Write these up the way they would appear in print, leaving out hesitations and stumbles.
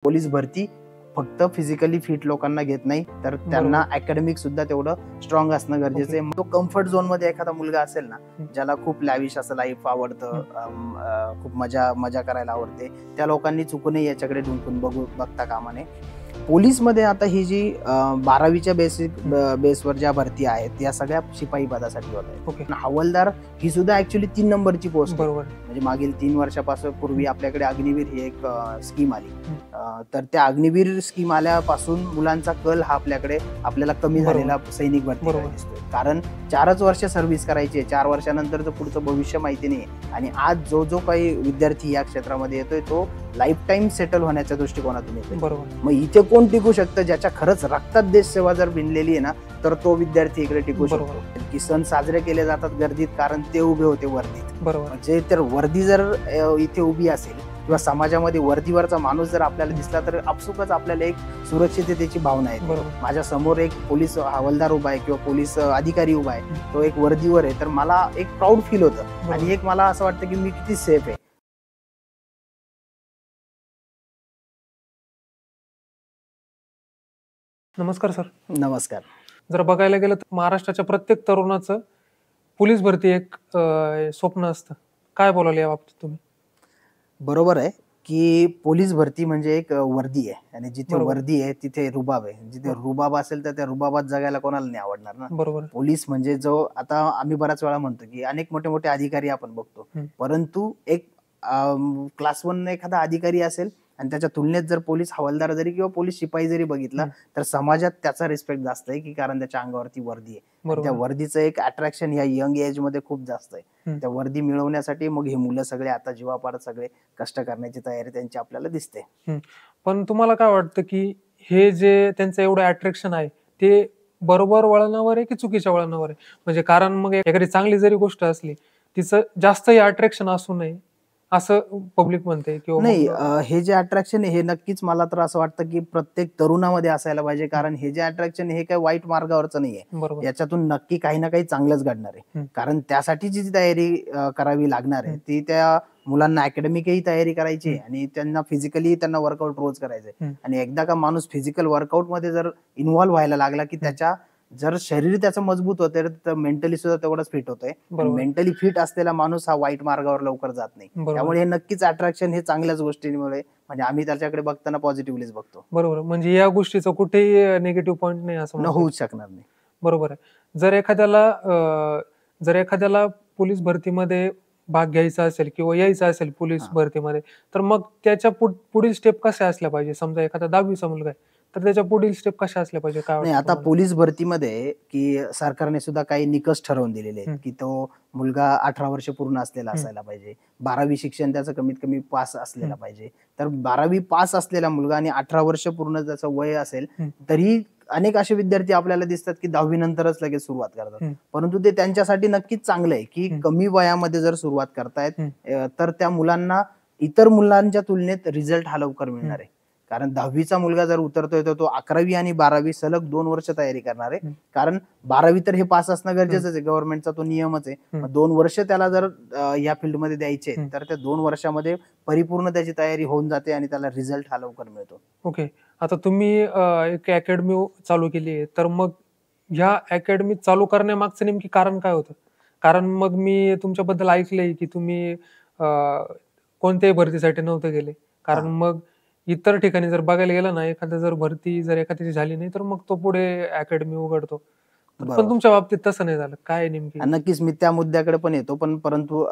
Police भरती फक्त physically fit लोकांना घेत नाही, तर त्यांना अकॅडमिक सुद्धा तेवढं स्ट्रॉंग असणं गरजेचं आहे. तो कम्फर्ट झोन मध्ये एखादा मुलगा असेल ना, ज्याला खूप लॅविश असं लाईफ आवडतं, खूप मजा करायला आवडते, त्या लोकांनी चुकूनही याच्याकडे ढुंकून बघता कामा नये. पोलीस मध्ये आता ही जी 12वीच्या बेसवर ज्या भरती आहेत या सगळ्या शिपाई पदासाठी होत आहेत. हवालदार ही सुद्धा ऍक्च्युली 3 नंबरची पोस्ट, बरोबर. म्हणजे मागील 3 वर्षापासून पूर्वी आपल्याकडे अग्निवीर ही एक स्कीम आली, तर त्या अग्निवीर स्कीम आल्यापासून मुलांचा कल हा आपल्याला कमी झालेला सैनिक भरती दिसतोय. कारण 4च वर्ष सर्व्हिस करायची, 4 वर्षानंतरचं पुढचं भविष्य माहिती नाही. आणि आज जो काही विद्यार्थी या क्षेत्रामध्ये येतोय तो लाईफ टाइम सेटल होण्याच्या दृष्टिकोनातून येतोय. बरोबर. मग इथे कोण टिकू शकतं? ज्याच्या खरंच रक्तात देश सेवा जर भिनलेली आहे ना, तर तो विद्यार्थी इकडे टिकू शकतो. की सण साजरे केले जातात गर्दीत, कारण ते उभे होते वर्दीत. म्हणजे तर वर्दी जर इथे उभी असेल किंवा समाजामध्ये वर्दीवरचा माणूस जर आपल्याला दिसला, तर आपसुकच आपल्याला एक सुरक्षिततेची भावना आहे. माझ्या समोर एक पोलीस हवालदार उभा आहे किंवा पोलीस अधिकारी उभा आहे, तो एक वर्दीवर आहे, तर मला एक प्राऊड फील होतं आणि एक मला असं वाटतं की मी किती सेफ आहे. नमस्कार सर. नमस्कार. जर बघायला गेलं तर महाराष्ट्राच्या प्रत्येक तरुणाचं पोलीस भरती एक स्वप्न असतं. काय बोलाल या बाबतीत तुम्ही? बरोबर आहे की पोलीस भरती म्हणजे एक वर्दी आहे, आणि जिथे वर्दी आहे तिथे रुबाब आहे. जिथे रुबाब असेल तर त्या रुबाबात जगायला कोणाला नाही आवडणार ना. बरोबर. पोलीस म्हणजे जो आता आम्ही बऱ्याच वेळा म्हणतो की अनेक मोठे मोठे अधिकारी आपण बघतो, परंतु एक क्लास 1 एखादा अधिकारी असेल आणि त्याच्या तुलनेत जर पोलीस हवालदार जरी किंवा पोलीस शिपाई जरी बघितला, तर समाजात त्याचा रिस्पेक्ट जास्त आहे, की कारण त्याच्या अंगावरती वर्दी आहे. त्या वर्दीचं एक अट्रॅक्शन या यंग एज मध्ये खूप जास्त आहे. त्या वर्दी मिळवण्यासाठी मग हे मुलं सगळे आता जीवापाड सगळे कष्ट करण्याची तयारी त्यांची आपल्याला दिसते. पण तुम्हाला काय वाटतं की हे जे त्यांचं एवढं अट्रॅक्शन आहे ते बरोबर वळणावर आहे की चुकीच्या वळणावर आहे? म्हणजे कारण मग एखादी चांगली जरी गोष्ट असली तिचं जास्तही अट्रॅक्शन असू नये असं पब्लिक म्हणते किंवा नाही. हे जे अट्रॅक्शन आहे हे नक्कीच मला तर असं वाटतं की प्रत्येक तरुणामध्ये असायला पाहिजे, कारण हे जे अट्रॅक्शन हे काही वाईट मार्गावरचं नाहीये. याच्यातून नक्की काही ना काही चांगलंच घडणार आहे. कारण त्यासाठी जी तयारी करावी लागणार आहे ती त्या मुलांना अकॅडमिकही तयारी करायची आणि त्यांना फिजिकली त्यांना वर्कआउट रोज करायचंय. आणि एकदा का माणूस फिजिकल वर्कआउट मध्ये जर इन्व्हॉल्व्ह व्हायला लागला की त्याच्या जर शरीर त्याचं मजबूत होतंय तर मेंटली सुद्धा तेवढंच फिट होतंय. मेंटली फिट असलेला माणूस हा वाईट मार्गावर लवकर जात नाही. त्यामुळे हे नक्कीच अट्रॅक्शन हे चांगल्याच गोष्टींमुळे, म्हणजे आम्ही त्याच्याकडे बघताना पॉझिटिव्हलीच बघतो. बरोबर. म्हणजे या गोष्टीचं कुठेही निगेटिव्ह पॉईंट नाही असं होऊच शकणार नाही. बरोबर आहे. जर एखाद्याला पोलीस भरतीमध्ये भाग घ्यायचा असेल किंवा यायचा असेल पोलीस भरतीमध्ये, तर मग त्याच्या पुढील स्टेप कशा असल्या पाहिजे? समजा एखादा 10वीचा मुलगा आहे तर त्याच्या पुढील स्टेप कशा असल्या पाहिजे? काय नाही, आता पोलीस भरतीमध्ये की सरकारने सुद्धा काही निकष ठरवून दिलेले आहेत की तो मुलगा 18 वर्ष पूर्ण असलेला असायला पाहिजे, 12वी शिक्षण त्याचं कमीत कमी पास असलेला पाहिजे. तर 12वी पास असलेला मुलगा आणि 18 वर्ष पूर्ण त्याचं वय असेल तरी अनेक असे विद्यार्थी आपल्याला दिसतात की 10वी नंतरच लगेच सुरुवात करतात. परंतु ते त्यांच्यासाठी नक्कीच चांगलं आहे की कमी वयामध्ये जर सुरुवात करतायत तर त्या मुलांना इतर मुलांच्या तुलनेत रिझल्ट हा लवकर मिळणार आहे. कारण 10वीचा मुलगा जर उतरतोय तर तो 11वी आणि 12वी सलग 2 वर्ष तयारी करणार आहे. कारण 12वी तर हे पास असणं गरजेचंच आहे, गव्हर्नमेंटचा तो नियमच आहे. 2 वर्ष त्याला जर या फील्डमध्ये द्यायचे तर त्या 2 वर्षामध्ये परिपूर्ण त्याची तयारी होऊन जाते आणि त्याला रिझल्ट हा लवकर मिळतो. ओके. आता तुम्ही एक अकॅडमी चालू केली आहे, तर मग ह्या अकॅडमी चालू करण्यामागचं नेमकी कारण काय होतं? कारण मग मी तुमच्याबद्दल ऐकलंय की तुम्ही कोणत्याही भरतीसाठी नव्हते गेले. कारण मग इतर ठिकाणी जर बघायला गेलं ना, भरती जर एखाद्याची झाली नाही तर मग तो पुढे अकॅडमी उघडतो. पण तुमच्या बाबतीत तसं नाही झालं. काय नेमकी? नक्कीच मी त्या मुद्द्याकडे पण येतो, परंतु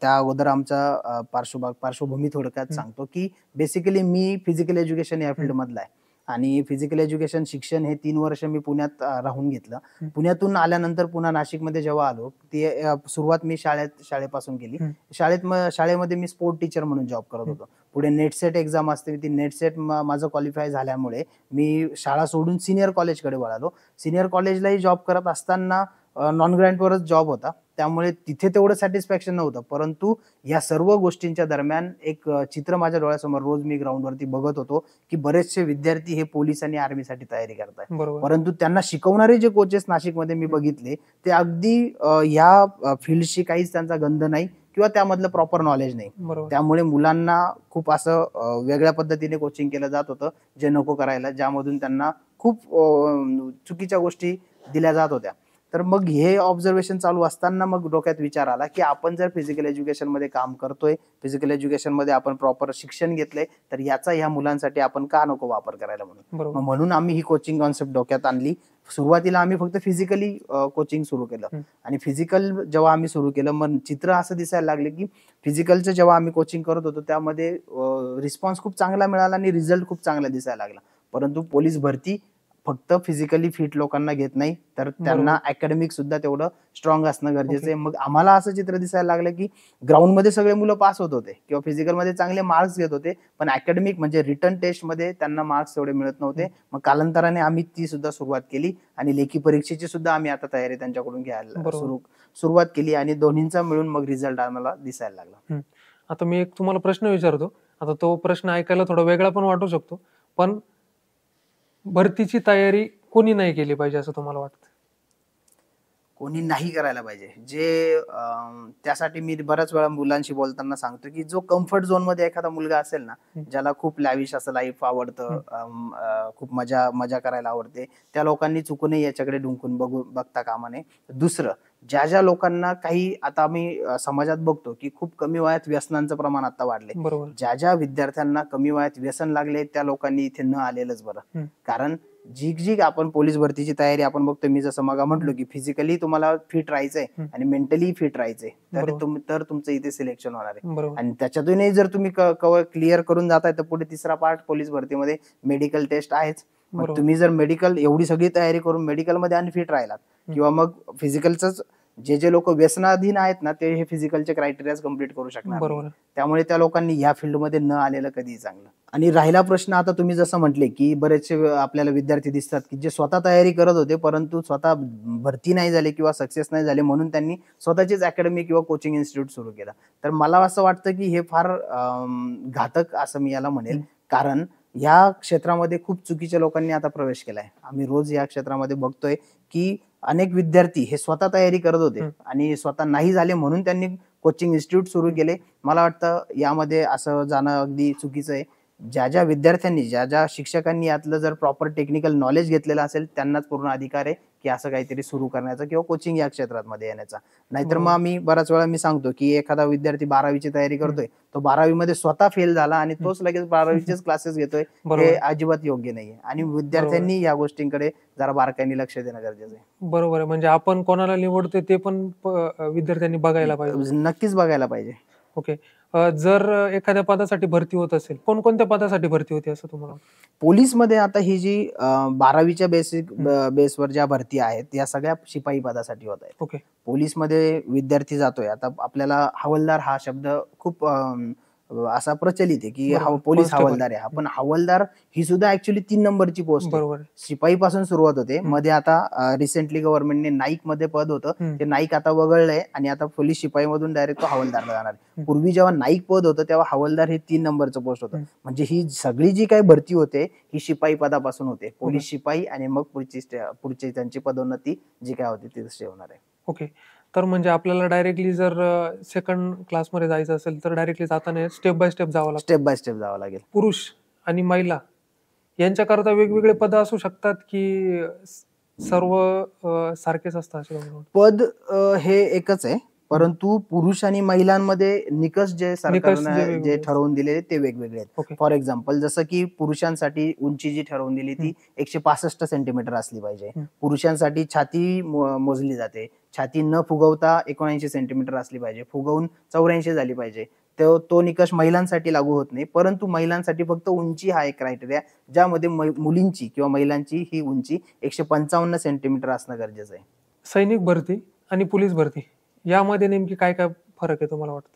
त्या अगोदर आमचा पार्श्वभूमी थोडक्यात सांगतो की बेसिकली मी फिजिकल एज्युकेशन या फील्ड मधला आहे आणि फिजिकल एज्युकेशन शिक्षण हे 3 वर्ष मी पुण्यात राहून घेतलं. पुण्यातून आल्यानंतर पुन्हा नाशिकमध्ये जेव्हा आलो ती सुरुवात मी शाळेपासून केली. शाळेमध्ये मी स्पोर्ट टीचर म्हणून जॉब करत होतो. पुढे नेटसेट एक्झाम असते, ती नेटसेट माझं क्वालिफाय झाल्यामुळे मी शाळा सोडून सिनियर कॉलेजकडे वळालो. सिनियर कॉलेजलाही जॉब करत असताना नॉन ग्रँटवरच जॉब होता, त्यामुळे तिथे तेवढं सॅटिस्फॅक्शन नव्हतं. परंतु या सर्व गोष्टींच्या दरम्यान एक चित्र माझ्या डोळ्यासमोर रोज मी ग्राउंडवरती बघत होतो की बरेचसे विद्यार्थी हे पोलीस आणि आर्मीसाठी तयारी करतात, परंतु त्यांना शिकवणारे जे कोचेस नाशिकमध्ये मी बघितले ते अगदी या फील्डशी काहीच त्यांचा गंध नाही किंवा त्यामधलं प्रॉपर नॉलेज नाही. बरोबर. त्यामुळे मुलांना खूप असं वेगळ्या पद्धतीने कोचिंग केलं जात होतं जे नको करायला, ज्यामधून त्यांना खूप चुकीच्या गोष्टी दिल्या जात होत्या. तर मग हे ऑब्झर्वेशन चालू असताना मग डोक्यात विचार आला की आपण जर फिजिकल एज्युकेशन मध्ये काम करतोय, फिजिकल एज्युकेशन मध्ये आपण प्रॉपर शिक्षण घेतलंय, तर याचा ह्या मुलांसाठी आपण का नको वापर करायला बरोबर. म्हणून आम्ही ही कोचिंग कॉन्सेप्ट डोक्यात आणली. सुरुवातीला आम्ही फक्त फिजिकली कोचिंग सुरू केलं आणि फिजिकल जेव्हा आम्ही सुरू केलं मग चित्र असं दिसायला लागले की फिजिकलचं जेव्हा आम्ही कोचिंग करत होतो त्यामध्ये रिस्पॉन्स खूप चांगला मिळाला आणि रिझल्ट खूप चांगला दिसायला लागला. परंतु पोलीस भरती फक्त फिजिकली फिट लोकांना घेत नाही, तर त्यांना अकॅडमिक सुद्धा तेवढं स्ट्रॉंग असणं गरजेचं आहे. मग आम्हाला असं चित्र दिसायला लागलं की ग्राउंडमध्ये सगळे मुलं पास होत होते किंवा फिजिकलमध्ये चांगले मार्क्स घेत होते, पण अकॅडमिक म्हणजे रिटर्न टेस्टमध्ये त्यांना मार्क्स तेवढे मिळत नव्हते. मग कालांतराने आम्ही ती सुद्धा सुरुवात केली आणि लेखी परीक्षेची सुद्धा आम्ही आता तयारी त्यांच्याकडून घ्यायला सुरुवात केली आणि दोन्हींचा मिळून मग रिझल्ट आम्हाला दिसायला लागला. आता मी एक तुम्हाला प्रश्न विचारतो. आता तो प्रश्न ऐकायला थोडा वेगळा पण वाटू शकतो, पण भरतीची तयारी कोणी नाही केली पाहिजे असं तुम्हाला वाटतं? कोणी नाही करायला पाहिजे. जे त्यासाठी मी बऱ्याच वेळा मुलांशी बोलताना सांगतो की जो कम्फर्ट झोन मध्ये एखादा मुलगा असेल ना, ज्याला खूप लॅविश असं लाईफ आवडतं, खूप मजा करायला आवडते, त्या लोकांनी चुकूनही याच्याकडे डुंकून बघता कामा नये. दुसरं, ज्या लोकांना काही आता आम्ही समाजात बघतो की खूप कमी वयात व्यसनांचं प्रमाण आता वाढले. बरोबर. ज्या विद्यार्थ्यांना कमी वयात व्यसन लागले त्या लोकांनी इथे न आलेलंच बरं. कारण जी आपण पोलीस भरतीची तयारी आपण बघतो, मी जसं मग म्हटलो की फिजिकली तुम्हाला फिट राहायचंय आणि मेंटली फिट राहायचंय, तर तुमचं इथे सिलेक्शन होणार आहे. आणि त्याच्यातूनही जर तुम्ही क्लिअर करून जाताय तर पुढे तिसरा पार्ट पोलीस भरतीमध्ये मेडिकल टेस्ट आहेच. मग तुम्ही जर मेडिकल एवढी सगळी तयारी करून मेडिकलमध्ये अनफिट राहिलात किंवा मग फिजिकलच जे लोक व्यसनाधीन आहेत ना, ते हे फिजिकलचे क्रायटेरिया कम्प्लीट करू शकणार नाही. त्यामुळे त्या लोकांनी या फील्डमध्ये न आलेलं कधीही चांगलं. आणि राहिला प्रश्न, आता तुम्ही जसं म्हटले की बरेचसे आपल्याला विद्यार्थी दिसतात की जे स्वतः तयारी करत होते परंतु स्वतः भरती नाही झाले किंवा सक्सेस नाही झाले म्हणून त्यांनी स्वतःचीच अकॅडमी किंवा कोचिंग इन्स्टिट्यूट सुरू केलं. तर मला असं वाटतं की हे फार घातक असं मी याला म्हणेल, कारण या क्षेत्रामध्ये खूप चुकीच्या लोकांनी आता प्रवेश केलाय. आम्ही रोज या क्षेत्रामध्ये बघतोय की अनेक विद्यार्थी हे स्वतः तयारी करत होते आणि स्वतः नाही झाले म्हणून त्यांनी कोचिंग इन्स्टिट्यूट सुरू केले. मला वाटतं यामध्ये असं जाणं अगदी चुकीचं आहे. ज्या विद्यार्थ्यांनी ज्या शिक्षकांनी यातलं जर प्रॉपर टेक्निकल नॉलेज घेतलेलं असेल त्यांनाच पूर्ण अधिकार आहे की असं काहीतरी सुरू करण्याचा किंवा कोचिंग या क्षेत्रात मध्ये येण्याचा. नाहीतर मग आम्ही बऱ्याच वेळा मी सांगतो की एखादा विद्यार्थी 12वीची तयारी करतोय, तो 12वी मध्ये स्वतः फेल झाला आणि तोच लगेच 12वीचेच क्लासेस घेतोय, हे अजिबात योग्य नाहीये. आणि विद्यार्थ्यांनी या गोष्टींकडे जरा बारकाईने लक्ष देणं गरजेचं आहे. बरोबर आहे. म्हणजे आपण कोणाला निवडतोय ते पण विद्यार्थ्यांनी बघायला पाहिजे. नक्कीच बघायला पाहिजे. ओके. जर एखाद्या पदासाठी भरती होत असेल, कोणकोणत्या पदासाठी भरती होते असं तुम्हाला? पोलीसमध्ये आता ही जी 12वीच्या बेसवर ज्या भरती आहेत या सगळ्या शिपाई पदासाठी होत आहेत. ओके. पोलीसमध्ये विद्यार्थी जातोय, आता आपल्याला हवालदार हा शब्द खूप असा प्रचलित आहे की पोलीस हवालदार आहे. पण हवालदार ही सुद्धा ऍक्च्युअली 3 नंबरची पोस्ट आहे. शिपाई पासून सुरुवात होते. मध्ये आता रिसेंटली गव्हर्नमेंटने नाईक मध्ये पद होतं, ते नाईक आता वगळलंय आणि आता पोलीस शिपाई मधून डायरेक्ट तो हवालदारला जाणार. पूर्वी जेव्हा नाईक पद होतं तेव्हा हवालदार हे 3 नंबरचं पोस्ट होतं. म्हणजे ही सगळी जी काही भरती होते ही शिपाई पदापासून होते. पोलीस शिपाई आणि मग पुढची त्यांची पदोन्नती जी काय होती ती तशी होणार आहे. ओके. तर म्हणजे आपल्याला डायरेक्टली जर सेकंड क्लासमध्ये जायचं असेल तर डायरेक्टली जाताना स्टेप बाय स्टेप जावं लागेल. पुरुष आणि महिला यांच्याकरता वेगवेगळे पद असू शकतात की सर्व सारखेच असतात? पद हे एकच आहे, परंतु पुरुष आणि महिलांमध्ये निकष जे सरकारने जे ठरवून दिलेले ते वेगवेगळे आहेत. फॉर एक्झाम्पल, जसं की पुरुषांसाठी उंची जी ठरवून दिली ती 165 सेंटीमीटर असली पाहिजे. पुरुषांसाठी छाती मोजली जाते, छाती न फुगवता 79 सेंटीमीटर असली पाहिजे, फुगवून 84 झाली पाहिजे. तो निकष महिलांसाठी लागू होत नाही, परंतु महिलांसाठी फक्त उंची हा एक क्रायटेरिया, ज्यामध्ये मुलींची किंवा महिलांची ही उंची 155 सेंटीमीटर असणं गरजेचं आहे. सैनिक भरती आणि पोलीस भरती यामध्ये नेमकी काय काय फरक आहे तुम्हाला वाटतं?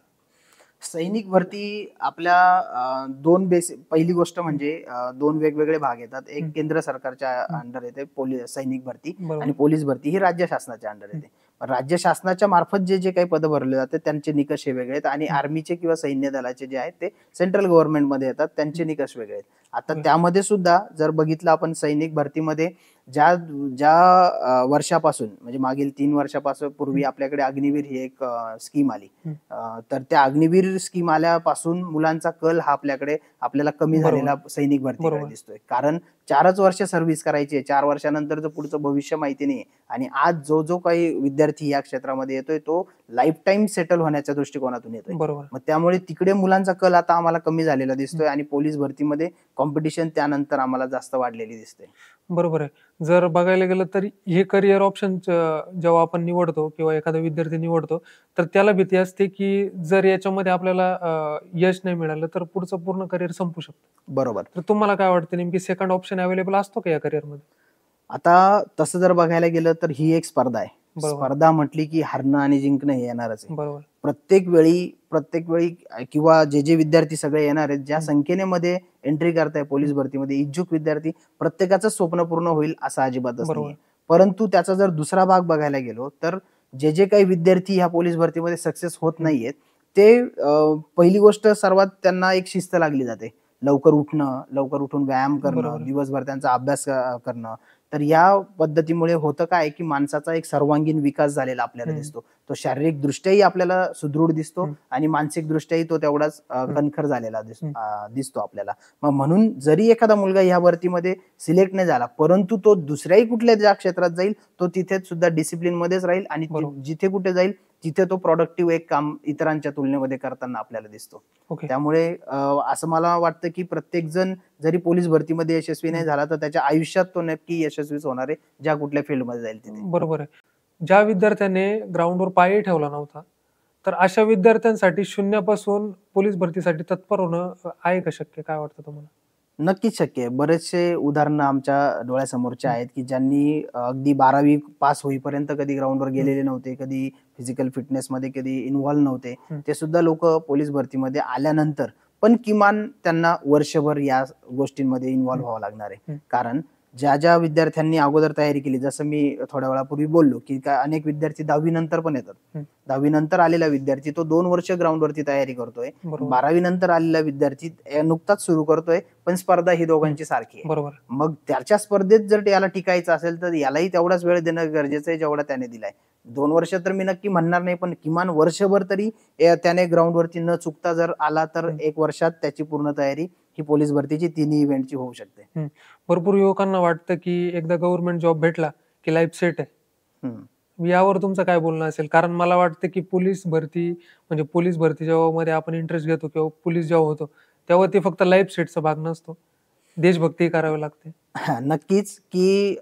सैनिक भरती आपल्या पहिली गोष्ट म्हणजे 2 वेगवेगळे भाग येतात. एक केंद्र सरकारच्या अंडर येते सैनिक भरती, आणि पोलीस भरती ही राज्य शासनाच्या अंडर येते. राज्य शासनाच्या मार्फत जे काही पद भरले जाते त्यांचे निकष हे वेगळे आहेत, आणि आर्मीचे किंवा सैन्य दलाचे जे आहेत ते सेंट्रल गव्हर्नमेंट मध्ये येतात, त्यांचे निकष वेगळे आहेत. आता त्यामध्ये सुद्धा जर बघितलं आपण, सैनिक भरतीमध्ये ज्या ज्या वर्षापासून म्हणजे मागील 3 वर्षापासून पूर्वी आपल्याकडे अग्निवीर ही एक स्कीम आली. तर त्या अग्निवीर स्कीम आल्यापासून मुलांचा कल हा आपल्याला कमी बरोबर. झालेला सैनिक भरतीकडे बरोबर. दिसतोय. कारण 4च वर्ष सर्व्हिस करायची आहे. 4 वर्षानंतरचं पुढचं भविष्य माहिती नाहीये आणि आज जो काही विद्यार्थी या क्षेत्रामध्ये येतोय तो लाईफ टाईम सेटल होण्याच्या दृष्टिकोनातून येतोय. बरोबर. मग त्यामुळे तिकडे मुलांचा कल आता आम्हाला कमी झालेला दिसतोय आणि पोलीस भरतीमध्ये कॉम्पिटिशन त्यानंतर आम्हाला जास्त वाढलेली दिसते. बरोबर आहे. जर बघायला गेलं तर हे करिअर ऑप्शन जेव्हा आपण निवडतो किंवा एखादा विद्यार्थी निवडतो तर त्याला भीती असते की जर याच्यामध्ये आपल्याला यश नाही मिळालं तर पुढचं पूर्ण करिअर संपू शकतं. बरोबर. तर तुम्हाला काय वाटतं नेमकी सेकंड ऑप्शन अवेलेबल असतो का या करिअरमध्ये? आता तसं जर बघायला गेलं तर ही एक स्पर्धा आहे. बरोबर. स्पर्धा म्हटली की हारणं आणि जिंकणं हे येणारच आहे. बरोबर. प्रत्येक वेळी किंवा जे विद्यार्थी सगळे येणार आहेत, ज्या संख्येने मध्ये एंट्री करताय पोलीस भरतीमध्ये इच्छुक विद्यार्थी, प्रत्येकाचं स्वप्न पूर्ण होईल असं अजिबातच बरोबर. नाहीये. परंतु त्याचा जर दुसरा भाग बघायला गेलो तर जे काही विद्यार्थी ह्या पोलीस भरतीमध्ये सक्सेस होत नाहीयेत ते पहिली गोष्ट सर्वात त्यांना एक शिस्त लागली जाते. लवकर उठून व्यायाम करणं, बरोबर. दिवसभर त्यांचा अभ्यास करणं. तर या पद्धतीमुळे होतं काय की माणसाचा एक सर्वांगीण विकास झालेला आपल्याला दिसतो. तो शारीरिक दृष्ट्याही आपल्याला सुदृढ दिसतो आणि मानसिक दृष्ट्याही तो तेवढाच कणखर झालेला दिसतो आपल्याला. मग म्हणून जरी एखादा मुलगा ह्या भरतीमध्ये सिलेक्ट नाही झाला परंतु तो दुसऱ्याही कुठल्या ज्या क्षेत्रात जाईल तो तिथे सुद्धा डिसिप्लिन मध्येच राहील आणि जिथे कुठे जाईल तिथे तो प्रोडक्टिव्ह एक काम इतरांच्या तुलनेमध्ये करताना आपल्याला दिसतो. त्यामुळे असं मला वाटतं की प्रत्येक जण जरी पोलीस भरतीमध्ये यशस्वी नाही झाला तर त्याच्या आयुष्यात तो नक्की यशस्वीच होणार आहे ज्या कुठल्या फील्डमध्ये जाईल तिथे. बरोबर आहे. ज्या विद्यार्थ्याने ग्राउंडवर पायही ठेवला नव्हता तर अशा विद्यार्थ्यांसाठी शून्यापासून पोलीस भरतीसाठी तत्पर होणं आहे का शक्य? काय वाटतं तुम्हाला? नक्कीच शक्य आहे. बरेचसे उदाहरणं आमच्या डोळ्यासमोरचे आहेत की ज्यांनी अगदी 12वी पास होईपर्यंत कधी ग्राउंडवर गेलेले नव्हते, कधी फिजिकल फिटनेसमध्ये कधी इन्व्हॉल्व्ह नव्हते. ते सुद्धा लोक पोलीस भरतीमध्ये आल्यानंतर पण किमान त्यांना वर्षभर या गोष्टींमध्ये इन्व्हॉल्व्ह व्हावं लागणार आहे. कारण ज्या विद्यार्थ्यांनी अगोदर तयारी केली, जसं मी थोड्या वेळापूर्वी बोललो की अनेक विद्यार्थी 10वी नंतर पण येतात. 10वी नंतर आलेला विद्यार्थी तो 2 वर्ष ग्राउंडवरती तयारी करतोय. 12वी नंतर आलेला विद्यार्थी नुकताच सुरू करतोय पण स्पर्धा ही दोघांची सारखी आहे. बरोबर. मग त्याच्या स्पर्धेत जर याला टिकायचं असेल तर यालाही तेवढाच वेळ देणं गरजेचं आहे जेवढा त्याने दिलाय. 2 वर्ष तर मी नक्की म्हणणार नाही पण किमान वर्षभर तरी त्याने ग्राउंडवरती न चुकता जर आला तर 1 वर्षात त्याची पूर्ण तयारी ही पोलीस भरतीची 3 इव्हेंटची होऊ शकते. भरपूर युवकांना वाटतं की एकदा गव्हर्नमेंट जॉब भेटला की लाईफ सेट आहे. यावर तुमचं काय बोलणं असेल? कारण मला वाटतं की पोलीस भरती जेव्हा मध्ये आपण इंटरेस्ट घेतो किंवा पोलीस जेव्हा होतो तेव्हा ते फक्त लाईफ सेटचा भाग नसतो, देशभक्ती करावी लागते. नक्कीच की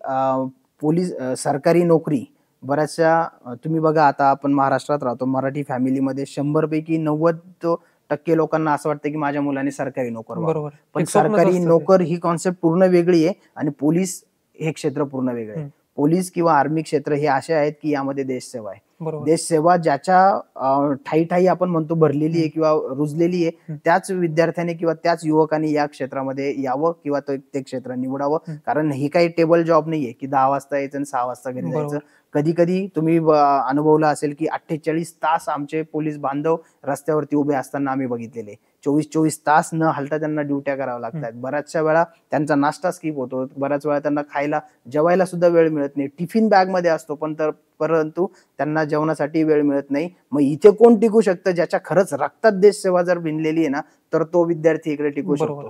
पोलीस सरकारी नोकरी बऱ्याचशा तुम्ही बघा आता आपण महाराष्ट्रात राहतो, मराठी फॅमिलीमध्ये 100 पैकी 90% लोकांना असं वाटतं की माझ्या मुलाने सरकारी नोकर व्हावं. बरोबर. पण सरकारी नोकर ही कॉन्सेप्ट पूर्ण वेगळी आहे आणि पोलीस हे क्षेत्र पूर्ण वेगळं आहे. पोलीस किंवा आर्मी क्षेत्र हे असे आहेत की यामध्ये देशसेवा आहे. देशसेवा ज्याच्या ठाई आपण म्हणतो भरलेली आहे किंवा रुजलेली आहे त्याच विद्यार्थ्याने किंवा त्याच युवकाने या क्षेत्रामध्ये यावं किंवा ते क्षेत्र निवडावं. कारण ही काही टेबल जॉब नाहीये की 10 वाजता यायचं आणि 6 वाजता घरी जायचं. कधी कधी तुम्ही अनुभवलं असेल की 48 तास आमचे पोलीस बांधव रस्त्यावरती उभे असताना आम्ही बघितलेले. 24 तास न हलता त्यांना ड्युट्या कराव्या लागतात. बऱ्याचशा वेळा त्यांचा नाश्ता स्किप होतो, बऱ्याच वेळा त्यांना जेवायला सुद्धा वेळ मिळत नाही. टिफिन बॅग मध्ये असतो परंतु त्यांना जेवणासाठी वेळ मिळत नाही. मग इथे कोण टिकू शकतं? ज्याच्या खरंच रक्तात देशसेवा जर भिनलेली आहे ना तर तो विद्यार्थी इकडे टिकू शकतो.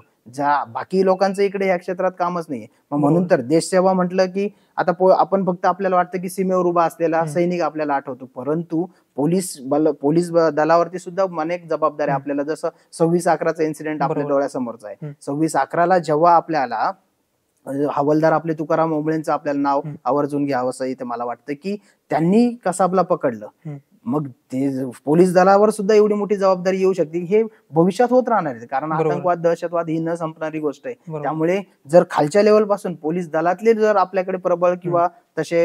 बाकी लोकांचं इकडे या क्षेत्रात कामच नाहीये. म्हणून तर देशसेवा म्हटलं की आता आपण फक्त आपल्याला वाटतं की सीमेवर उभा असलेला सैनिक आपल्याला आठवतो, परंतु पोलीस दलावरती सुद्धा अनेक जबाबदाऱ्या आपल्याला, जसं 26/11चा इन्सिडेंट आपल्या डोळ्यासमोरचा आहे. 26/11ला जेव्हा आपल्याला हवालदार आपले तुकाराम ओंबळेंचं आपल्याला नाव आवर्जून घ्यावं असं इथे मला वाटतं की त्यांनी कसाबला पकडलं. मग ते पोलीस दलावर सुद्धा एवढी मोठी जबाबदारी येऊ शकते हे भविष्यात होत राहणार आहे. कारण आतंकवाद दहशतवाद ही न संपणारी गोष्ट आहे. त्यामुळे जर खालच्या लेवल पासून पोलीस दलातले जर आपल्याकडे प्रबळ किंवा तसे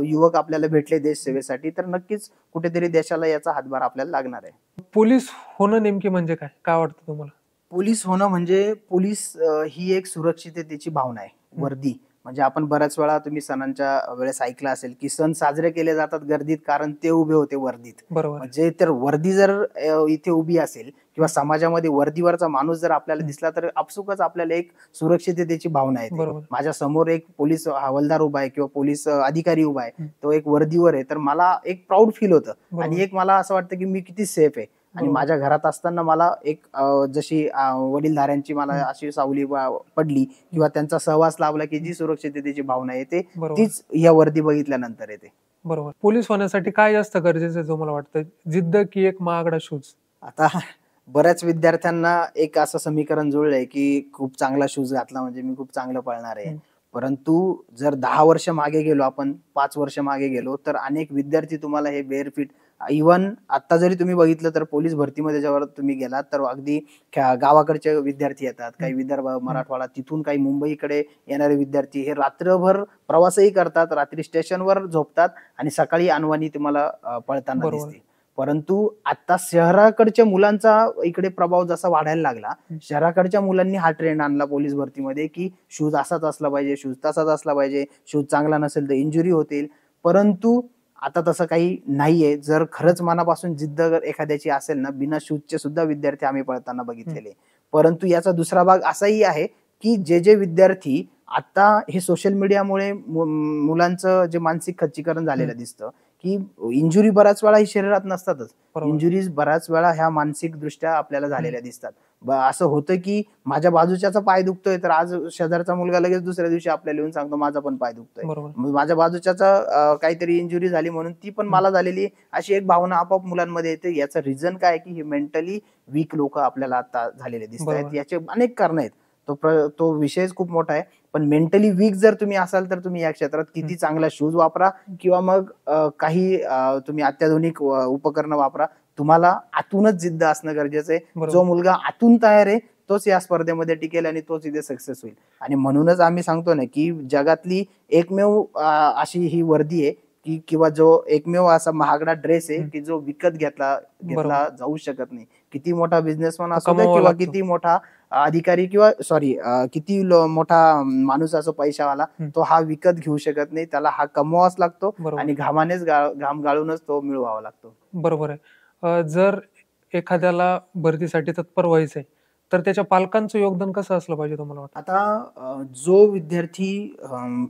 युवक आपल्याला भेटले देशसेवेसाठी तर नक्कीच कुठेतरी देशाला याचा हातभार आपल्याला लागणार आहे. पोलीस होणं नेमके म्हणजे काय वाटतं तुम्हाला? पोलीस होणं म्हणजे पोलीस ही एक सुरक्षिततेची भावना आहे. वर्दी म्हणजे आपण बऱ्याच वेळा तुम्ही सणांच्या वेळेस ऐकलं असेल की सण साजरे केले जातात गर्दीत, कारण ते उभे होते वर्दीत. बरोबर. म्हणजे तर वर्दी जर इथे उभी असेल किंवा समाजामध्ये वर्दीवरचा माणूस जर आपल्याला दिसला तर आपसुकच आपल्याला एक सुरक्षिततेची भावना येते. बरोबर. माझ्या समोर एक पोलीस हवालदार उभा आहे किंवा पोलीस अधिकारी उभा आहे, तो एक वर्दीवर आहे, तर मला एक प्राऊड फील होतं आणि एक मला असं वाटतं की मी किती सेफ आहे. आणि माझ्या घरात असताना मला एक जशी वडीलधाऱ्यांची मला अशी सावली पडली किंवा त्यांचा सहवास लाभला की जी सुरक्षिततेची भावना येते तीच या वर्दी बघितल्यानंतर येते. बरोबर. पोलीस होण्यासाठी काय जास्त गरजेचं आहे तुम्हाला वाटतं, जिद्द की एक महागडा शूज? आता बऱ्याच विद्यार्थ्यांना एक असं समीकरण जुळलंय की खूप चांगला शूज घातला म्हणजे मी खूप चांगलं पळणार आहे. परंतु जर 10 वर्ष मागे गेलो आपण, 5 वर्ष मागे गेलो, तर अनेक विद्यार्थी तुम्हाला हे बेअरफिट, इव्हन आता जरी तुम्ही बघितलं तर पोलीस भरतीमध्ये जेव्हा तुम्ही गेलात तर अगदी गावाकडचे विद्यार्थी येतात, काही विदर्भ मराठवाडा, तिथून काही मुंबईकडे येणारे विद्यार्थी हे रात्रभर प्रवासही करतात, रात्री स्टेशनवर झोपतात आणि सकाळी अनवाणी तुम्हाला पळताना दिसते. परंतु आता शहराकडच्या मुलांचा इकडे प्रभाव जसा वाढायला लागला, शहराकडच्या मुलांनी हा ट्रेंड आणला पोलीस भरतीमध्ये की शूज असाच असला पाहिजे, शूज तसाच असला पाहिजे, शूज चांगला नसेल तर इंजुरी होतील. परंतु आता तसं काही नाहीये. जर खरंच मनापासून जिद्द एखाद्याची असेल ना, बिना शूजचे सुद्धा विद्यार्थी आम्ही पळताना बघितलेले. परंतु याचा दुसरा भाग असाही आहे की जे विद्यार्थी आता हे सोशल मीडियामुळे मुलांचं जे मानसिक खच्चीकरण झालेलं दिसतं की इंजुरी बऱ्याच वेळा ही शरीरात नसतातच, इंजुरीज बऱ्याच वेळा ह्या मानसिक दृष्ट्या आपल्याला झालेल्या दिसतात. असं होतं की माझ्या बाजूच्याचा पाय दुखतोय तर आज शेजारचा मुलगा लगेच दुसऱ्या दिवशी आपल्याला येऊन सांगतो माझा पण पाय दुखतोय, माझ्या बाजूच्याचा काहीतरी इंजुरी झाली म्हणून ती पण मला झालेली, अशी एक भावना आपोआप मुलांमध्ये येते. याचं रिझन काय की हे मेंटली वीक लोक आपल्याला आता झालेले दिसत आहेत. याचे अनेक कारण आहेत, तो विषयच खूप मोठा आहे. पण मेंटली वीक जर तुम्ही असाल तर तुम्ही या क्षेत्रात किती चांगला शूज वापरा किंवा मग काही तुम्ही अत्याधुनिक उपकरणं वापरा, तुम्हाला आतूनच जिद्द असणं गरजेचं आहे. जो मुलगा आतून तयार आहे तोच या स्पर्धेमध्ये टिकेल आणि तोच इथे सक्सेस होईल. आणि म्हणूनच आम्ही सांगतो ना की जगातली एकमेव अशी ही वर्दी आहे की किंवा जो एकमेव असा महागडा ड्रेस आहे की जो विकत घेतला जाऊ शकत नाही. किती मोठा बिझनेसमॅन असू दे किंवा किती मोठा अधिकारी किंवा किती मोठा माणूस असो पैशावाला, तो हा विकत घेऊ शकत नाही. त्याला हा कमवावाच लागतो आणि घामानेच घाम गाळूनच तो मिळवावा लागतो. बरोबर आहे. जर एखाद्याला भरतीसाठी तत्पर व्हायचंय तर त्याच्या पालकांचं योगदान कसं असलं पाहिजे तुम्हाला वाटतं? आता जो विद्यार्थी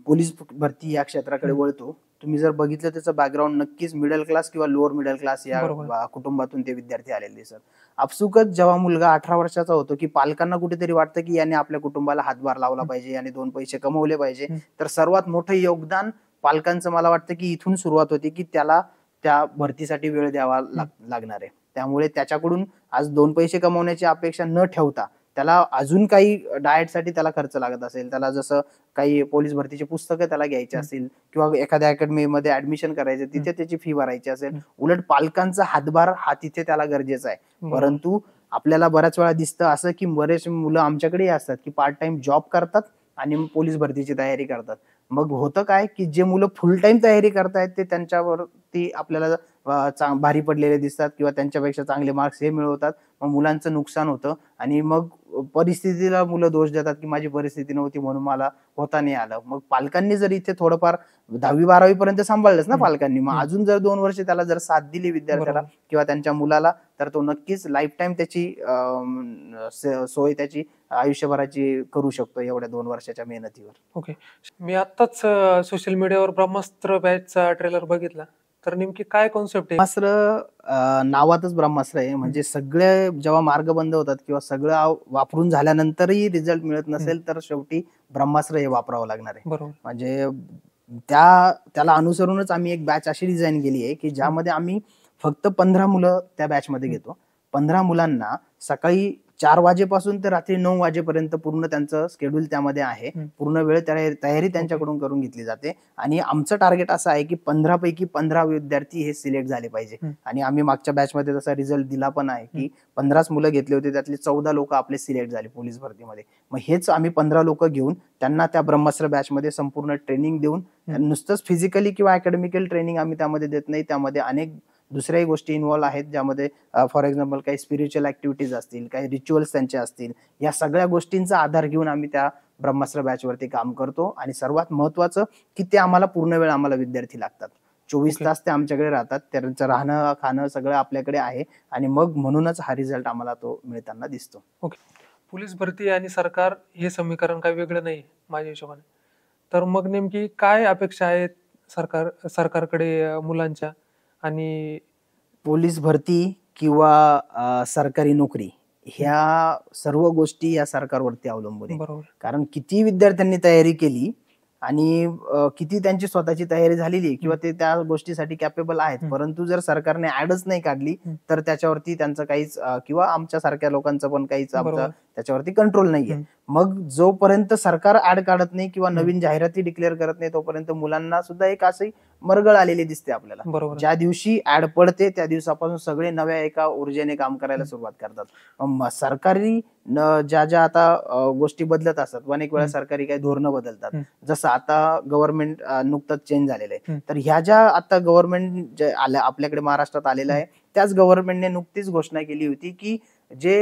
पोलीस भरती या क्षेत्राकडे वळतो, तुम्ही जर बघितलं त्याचं बॅकग्राऊंड नक्कीच मिडल क्लास किंवा लोअर मिडल क्लास या कुटुंबातून ते विद्यार्थी आलेले दिसत. आपसुकच जेव्हा मुलगा 18 वर्षाचा होतो की पालकांना कुठेतरी वाटतं की याने आपल्या कुटुंबाला हातभार लावला पाहिजे आणि 2 पैसे कमवले पाहिजे, तर सर्वात मोठं योगदान पालकांचं मला वाटतं की इथून सुरुवात होती की त्याला त्या भरतीसाठी वेळ द्यावा लागणार आहे. त्यामुळे त्याच्याकडून आज 2 पैसे कमवण्याची अपेक्षा न ठेवता त्याला अजून काही डाएटसाठी त्याला खर्च लागत असेल, त्याला जसं काही पोलीस भरतीची पुस्तकं त्याला घ्यायची असतील किंवा एखाद्या अकॅडमीमध्ये ऍडमिशन करायचं, तिथे त्याची फी भरायची असेल, उलट पालकांचा हातभार हा तिथे त्याला गरजेचा आहे. परंतु आपल्याला बऱ्याच वेळा दिसतं असं की बरेच मुलं आमच्याकडेही असतात की पार्ट टाइम जॉब करतात आणि पोलीस भरतीची तयारी करतात. मग होतं काय की जे मुलं फुल टाइम तयारी करतायत ते त्यांच्यावरती आपल्याला भारी पडलेले दिसतात किंवा त्यांच्यापेक्षा चांगले मार्क्स हे मिळवतात. मग मुलांचं नुकसान होतं आणि मग परिस्थितीला मुलं दोष देतात की माझी परिस्थिती नव्हती म्हणून मला होता नाही आलं. मग पालकांनी जर इथे थोडंफार 10वी-12वी पर्यंत सांभाळलंच ना पालकांनी, मग अजून जर 2 वर्ष त्याला जर साथ दिली विद्यार्थ्याला किंवा त्यांच्या मुलाला, तर तो नक्कीच लाईफ टाइम त्याची सोय त्याची आयुष्यभराची करू शकतो एवढ्या 2 वर्षाच्या मेहनतीवर. ओके. मी आत्ताच सोशल मीडियावर ब्रह्मास्त्र बॅचचा ट्रेलर बघितला, तर नेमकी काय कॉन्सेप्ट आहे? ब्रह्मास्त्र नावातच ब्रह्मास्त्र आहे. म्हणजे सगळे जेव्हा मार्ग बंद होतात किंवा सगळं वापरून झाल्यानंतरही रिझल्ट मिळत नसेल तर शेवटी ब्रह्मास्त्र हे वापरावं लागणार आहे. म्हणजे त्याला अनुसरूनच आम्ही एक बॅच अशी डिझाईन केली आहे की ज्यामध्ये आम्ही फक्त 15 मुलं त्या बॅच मध्ये घेतो. 15 मुलांना सकाळी 4 वाजेपासून ते रात्री 9 वाजेपर्यंत पूर्ण त्यांचं शेड्यूल त्यामध्ये आहे. पूर्ण वेळ तयारी त्यांच्याकडून करून घेतली जाते आणि आमचं टार्गेट असं आहे की 15 पैकी 15 विद्यार्थी हे सिलेक्ट झाले पाहिजे. आणि आम्ही मागच्या बॅच मध्ये तसा रिझल्ट दिला पण आहे की 15च मुलं घेतले होते, त्यातले 14 लोक आपले सिलेक्ट झाले पोलीस भरतीमध्ये. मग हेच आम्ही 15 लोक घेऊन त्यांना त्या ब्रह्मास्त्र बॅच मध्ये संपूर्ण ट्रेनिंग देऊन, नुसतंच फिजिकली किंवा अकॅडमिकल ट्रेनिंग आम्ही त्यामध्ये देत नाही, त्यामध्ये अनेक दुसऱ्याही गोष्टी इन्व्हॉल्व आहेत, ज्यामध्ये फॉर एक्झाम्पल काही स्पिरिच्युअल ऍक्टिव्हिटीज असतील, काही रिच्युअल्स त्यांचे असतील. या सगळ्या गोष्टींचा आधार घेऊन आम्ही त्या ब्रह्मास्त्र बॅचवरती काम करतो आणि सर्वात महत्वाचं की ते आम्हाला पूर्ण वेळ आम्हाला विद्यार्थी लागतात. 24 ओके. तास ते आमच्याकडे राहतात. त्यांचं राहणं खाणं सगळं आपल्याकडे आहे आणि मग म्हणूनच हा रिझल्ट आम्हाला तो मिळताना दिसतो. पोलीस भरती आणि सरकार हे समीकरण काही वेगळं नाही माझ्या हिशोबाने. तर मग नेमकी काय अपेक्षा आहेत सरकारकडे मुलांच्या? आणि पोलीस भरती किंवा सरकारी नोकरी ह्या सर्व गोष्टी या सरकारवरती अवलंबून आहे. बरोबर. कारण किती विद्यार्थ्यांनी तयारी केली आणि किती त्यांची स्वतःची तयारी झालेली आहे किंवा ते त्या गोष्टीसाठी कॅपेबल आहेत, परंतु जर सरकारने ऍडच नाही काढली तर त्याच्यावरती त्यांचं काहीच किंवा आमच्या सारख्या लोकांचं पण काहीच आमचं त्याच्यावरती कंट्रोल नाहीये. मग जोपर्यंत सरकार ऍड काढत नाही किंवा नवीन जाहिराती डिक्लेअर करत नाही तोपर्यंत मुलांना सुद्धा एक अशी मरगळ आलेली दिसते आपल्याला. बरोबर. ज्या दिवशी ऍड पडते त्या दिवसापासून सगळे नव्या एका ऊर्जेने काम करायला सुरुवात करतात. सरकारी ज्या ज्या आता गोष्टी बदलत असतात, अनेक वेळा सरकारी काही धोरणं बदलतात. जसं आता गव्हर्नमेंट नुकतंच चेंज झालेलं आहे, तर ह्या ज्या आता गव्हर्नमेंट जे आल्या आपल्याकडे महाराष्ट्रात आलेलं आहे त्याच गव्हर्नमेंटने नुकतीच घोषणा केली होती की जे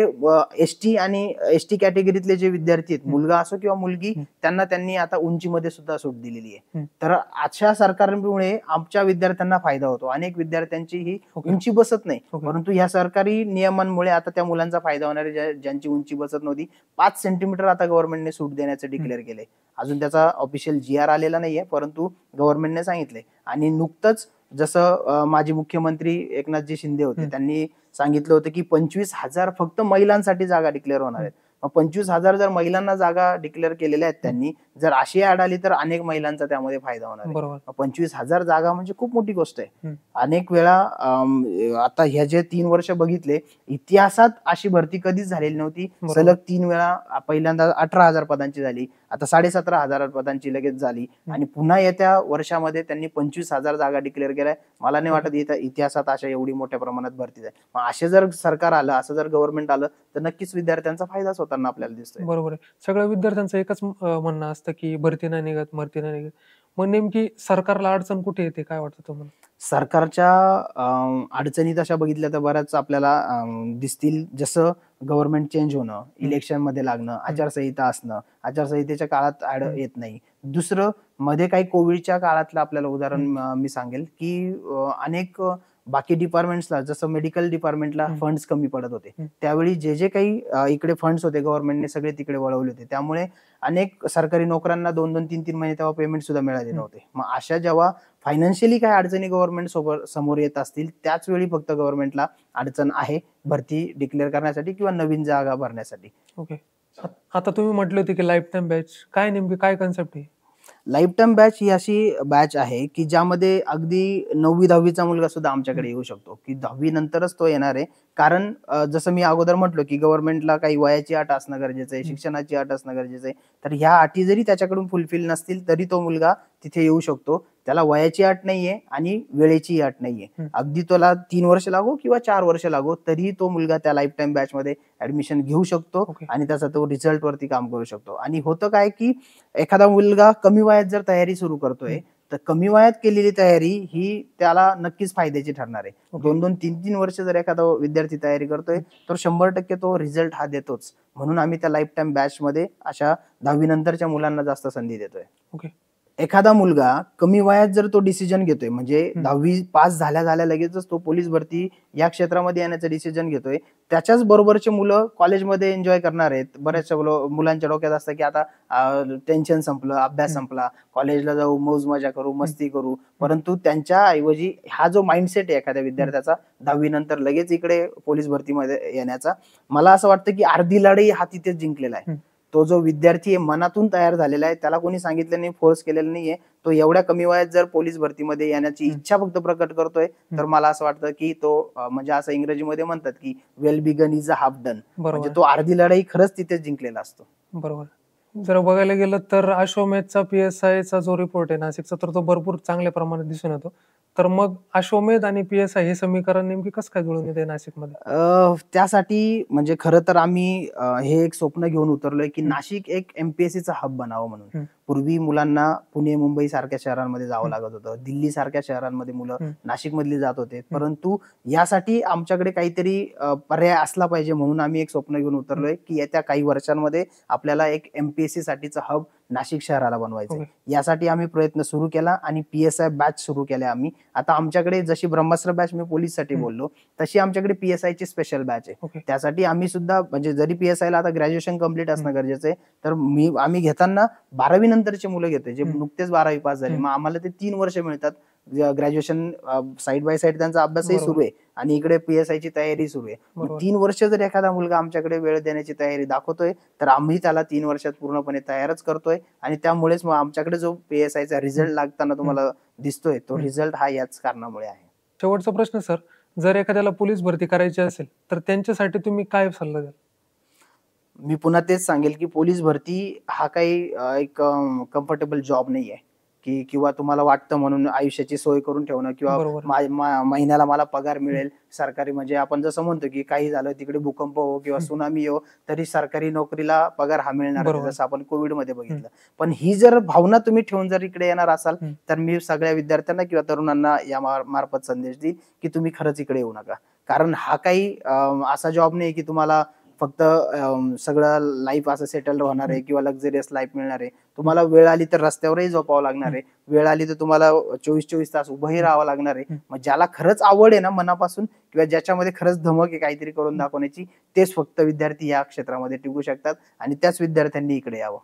एसटी आणि एसटी कॅटेगरीतले जे विद्यार्थी आहेत, मुलगा असो किंवा मुलगी, त्यांनी आता उंचीमध्ये सुद्धा सूट दिलेली आहे. तर अशा सरकारमुळे आमच्या विद्यार्थ्यांना फायदा होतो. अनेक विद्यार्थ्यांची ही उंची बसत नाही, परंतु ह्या सरकारी नियमांमुळे आता त्या मुलांचा फायदा होणार आहे. ज्यांची उंची बसत नव्हती 5 सेंटीमीटर आता गव्हर्नमेंटने सूट देण्याचं डिक्लेअर केलंय. अजून त्याचा ऑफिशियल GR आलेला नाहीये, परंतु गव्हर्नमेंटने सांगितलंय. आणि नुकतंच जसं माजी मुख्यमंत्री एकनाथजी शिंदे होते, त्यांनी सांगितलं होतं की 25,000 फक्त महिलांसाठी जागा डिक्लेअर होणार आहेत. 25,000 जर महिलांना जागा डिक्लेअर केलेल्या आहेत त्यांनी, जर अशी ऍड आली तर अनेक महिलांचा त्यामध्ये फायदा होणार आहे. 25,000 जागा म्हणजे खूप मोठी गोष्ट आहे. अनेक वेळा आता ह्या जे 3 वर्ष बघितले, इतिहासात अशी भरती कधीच झालेली नव्हती. सलग 3 वेळा, पहिल्यांदा 18,000 पदांची झाली, आता 17,500 पदांची लगेच झाली आणि पुन्हा येत्या वर्षामध्ये त्यांनी 25,000 जागा डिक्लेअर केल्या. मला नाही वाटत इतिहासात अशा एवढी मोठ्या प्रमाणात भरती आहे. मग असे जर सरकार आलं, असं जर गव्हर्नमेंट आलं तर नक्कीच विद्यार्थ्यांचा फायदाच होताना आपल्याला दिसतोय. बरोबर आहे. सगळ्या विद्यार्थ्यांचं एकच म्हणणं असतं की भरती नाही निघत, भरती नाही निघत. मग नेमकी सरकारला अडचण कुठे येते, काय वाटतं तुम्हाला? सरकारच्या अडचणी तशा बघितल्या तर बऱ्याच आपल्याला दिसतील. जसं गव्हर्नमेंट चेंज होणं, इलेक्शन मध्ये लागणं, आचारसंहिता असणं, आचारसंहितेच्या काळात ऍड येत नाही. दुसरं, मध्ये काही कोविडच्या काळातलं आपल्याला उदाहरण मी सांगेल की अनेक बाकी डिपार्टमेंट्सला, जसं मेडिकल डिपार्टमेंटला फंड्स कमी पडत होते, त्यावेळी जे जे काही इकडे फंड्स होते गव्हर्नमेंटने सगळे तिकडे वळवले होते. त्यामुळे अनेक सरकारी नोकरांना 2-2, 3-3 महिने तेव्हा पेमेंट सुद्धा मिळाले नव्हते. मग अशा जेव्हा फायनान्शियली काय अडचणी गव्हर्नमेंट समोर येत असतील, त्याच वेळी फक्त गव्हर्नमेंटला अडचण आहे भरती डिक्लेअर करण्यासाठी किंवा नवीन जागा भरण्यासाठी. ओके. आता तुम्ही म्हटले होते की लाईफ टाइम बॅच, काय नेमकी काय कन्सेप्ट आहे? लाईफ टाइम बॅच ही अशी बॅच आहे की ज्यामध्ये अगदी 9वी-10वीचा मुलगा सुद्धा आमच्याकडे येऊ शकतो, की 10वी नंतरच तो येणार आहे. कारण जसं मी अगोदर म्हटलो की गव्हर्नमेंटला काही वयाची अट असणं गरजेचं आहे, शिक्षणाची अट असणं गरजेचं आहे. तर ह्या अटी जरी त्याच्याकडून फुलफिल नसतील तरी तो मुलगा तिथे येऊ शकतो. त्याला वयाची अट नाहीये आणि वेळेची अट नाहीये. अगदी त्याला 3 वर्ष लागो किंवा 4 वर्ष लागो, तरीही तो मुलगा त्या लाईफ टाइम बॅच मध्ये ऍडमिशन घेऊ शकतो आणि त्याचा तो रिझल्ट वरती काम करू शकतो. आणि होतं काय की एखादा मुलगा कमी वयात जर तयारी सुरू करतोय तर कमी वयात केलेली तयारी ही त्याला नक्कीच फायद्याची ठरणार आहे. 2-2, 3-3 वर्ष जर एखादा विद्यार्थी तयारी करतोय तर 100% तो रिझल्ट हा देतोच. म्हणून आम्ही त्या लाईफ टाइम बॅच मध्ये अशा 10वी नंतरच्या मुलांना जास्त संधी देतोय. एखादा मुलगा कमी वयात जर तो डिसिजन घेतोय, म्हणजे 10वी पास झाल्या लगेचच तो पोलीस भरती या क्षेत्रामध्ये येण्याचा डिसिजन घेतोय, त्याच्याच बरोबरचे मुलं कॉलेजमध्ये एन्जॉय करणार आहेत. बऱ्याचशा मुलांच्या डोक्यात असतं की आता टेन्शन संपलं, अभ्यास संपला, कॉलेजला जाऊ, मौज मजा करू, मस्ती करू. परंतु त्यांच्या ऐवजी हा जो माइंडसेट आहे एखाद्या विद्यार्थ्याचा 10वी नंतर लगेच इकडे पोलीस भरतीमध्ये येण्याचा, मला असं वाटतं की अर्धी लढाई हा तिथेच जिंकलेला आहे. तो जो विद्यार्थी आहे मनातून तयार झालेला आहे, त्याला कोणी सांगितलं नाही, फोर्स केलेलं नाहीये. तो एवढ्या कमी वयात जर पोलीस भरतीमध्ये येण्याची इच्छा फक्त प्रकट करतोय तर मला असं वाटतं की तो म्हणजे असं इंग्रजीमध्ये म्हणतात की well begun is a half done, म्हणजे तो अर्धी लढाई खरंच तिथेच जिंकलेला असतो. बरोबर. जर बघायला गेलं तर अश्वमेधचा PSI चा जो रिपोर्ट आहे नाशिकचा, तर तो भरपूर चांगल्या प्रमाणात दिसून येतो. तर मग अश्वमेध आणि PSI हे समीकरण नेमकी कसं काय जुळून येते नाशिकमध्ये? त्यासाठी म्हणजे खरं तर आम्ही हे एक स्वप्न घेऊन उतरलोय की हं. नाशिक एक MPSCचा हब बनावं म्हणून. हं. पूर्वी मुलांना पुणे, मुंबई सारख्या शहरांमध्ये जावं हं. लागत होतं. दिल्ली सारख्या शहरांमध्ये मुलं हं. नाशिकमधली जात होते. परंतु यासाठी आमच्याकडे काहीतरी पर्याय असला पाहिजे म्हणून आम्ही एक स्वप्न घेऊन उतरलोय की येत्या काही वर्षांमध्ये आपल्याला एक MPSC साठीचं हब नाशिक शहराला बनवायचंय. ओके. यासाठी आम्ही प्रयत्न सुरू केला आणि PSI बॅच सुरू केल्या आम्ही. आता आमच्याकडे जशी ब्रह्मास्त्र बॅच मी पोलीससाठी हं. बोललो, तशी आमच्याकडे PSI ची स्पेशल बॅच आहे. ओके. त्यासाठी आम्ही सुद्धा म्हणजे जरी PSI ला आता ग्रॅज्युएशन कंप्लीट असणं हं. गरजेचं आहे, तर आम्ही घेताना 12वी नंतरचे मुलं घेतोय, जे हं. नुकतेच 12वी पास झाले. हं. मग आम्हाला ते 3 वर्ष मिळतात. ग्रॅज्युएशन साइड बाय साइड त्यांचा अभ्यासही बरोबर. सुरू आहे आणि इकडे PSI ची तयारी सुरू आहे. मग बरोबर. 3 वर्ष जर एखादा मुलगा आमच्याकडे वेळ देण्याची तयारी दाखवतोय, तर आम्ही त्याला 3 वर्षात पूर्णपणे तयारच करतोय आणि त्यामुळेच मग आमच्याकडे जो PSI चा रिझल्ट लागताना तुम्हाला दिसतोय, तो रिझल्ट हा याच कारणामुळे आहे. शेवटचा प्रश्न सर, जर एखाद्याला पोलीस भरती करायची असेल तर त्यांच्यासाठी तुम्ही काय सल्ला द्याल? मी पुन्हा तेच सांगेल की पोलीस भरती हा काही एक कम्फर्टेबल जॉब नाहीये की किंवा तुम्हाला वाटतं म्हणून आयुष्याची सोय करून ठेवणं किंवा बरोबर. महिन्याला मला पगार मिळेल सरकारी, म्हणजे आपण जसं म्हणतो की काही झालं तिकडे भूकंप हो किंवा सुनामी हो तरी सरकारी नोकरीला पगार हा मिळणार आहे, बरोबर. जसं आपण कोविड मध्ये बघितलं. पण ही जर भावना तुम्ही ठेवून जर इकडे येणार असाल तर मी सगळ्या विद्यार्थ्यांना किंवा तरुणांना या मार्फत संदेश देईल की तुम्ही खरंच इकडे येऊ नका. कारण हा काही असा जॉब नाही की तुम्हाला फक्त सगळं लाईफ असं सेटल होणार आहे किंवा लक्झरियस लाईफ मिळणार आहे. तुम्हाला वेळ आली तर रस्त्यावरही झोपावं लागणार आहे. वेळ आली तर तुम्हाला 24-24 तास उभंही राहावं लागणार आहे. मग ज्याला खरंच आवड आहे ना मनापासून किंवा ज्याच्यामध्ये खरंच धमक आहे काहीतरी करून दाखवण्याची, तेच फक्त विद्यार्थी या क्षेत्रामध्ये टिकू शकतात आणि त्याच विद्यार्थ्यांनी इकडे यावं.